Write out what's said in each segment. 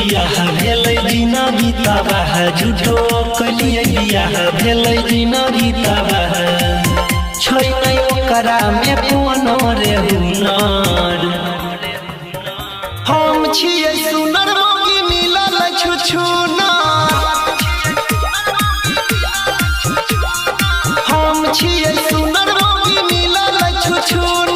बियाह भेलै जिनगी तबाह झूठो कलिए बियाह भेलै जिनगी तबाह छै नै ओकरा में कोनो रे हुनर। हम छियै सुनर मोगी मिलल छुछुनर। हम छियै सुनर मोगी मिलल छुछुनर।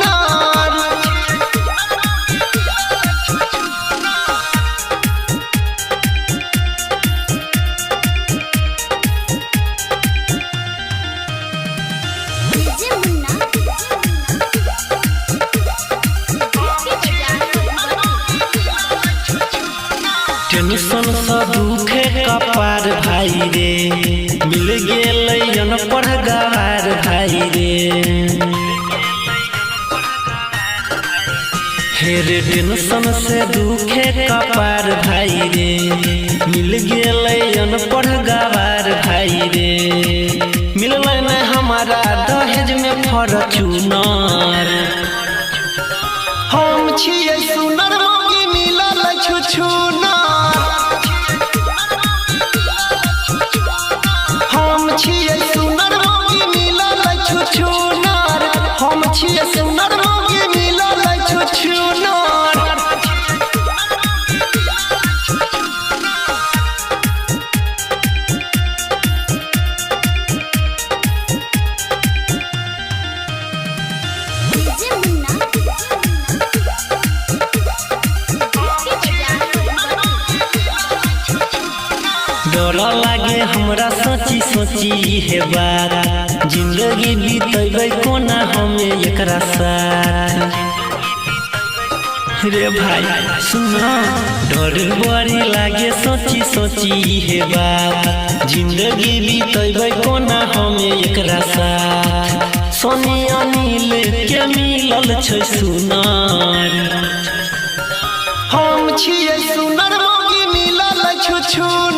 टेंशन सा दुखे कपार भाई रे मिल गेलै अनपढ़ गवार भाई रे। हे रे टेंशन से दुखे कपार भाई रे मिल गेलै अनपढ़ गवार भाई रे। मिललै न हमारा दहेज में फॉर्च्यूनर। हम छियै सुनर मोगी मिलल छुछुनर। हम छियै सुनर मोगी मिलल छुछुनर। हम छियै सुनर मोगी मिलल छुछुनर। डर लागे हमरा सोची सोची हे बात जिंदगी बीतेबै कोना हमें एकरा साथ। रे भाई सुना डर बड़ी लागे सोची सोची हे बात जिंदगी बीतेबै कोना हमें एकरा साथ। सोनिया नील के मिलल छै सुनर। हम छियै सुनर मोगी मिलल छुछुनर।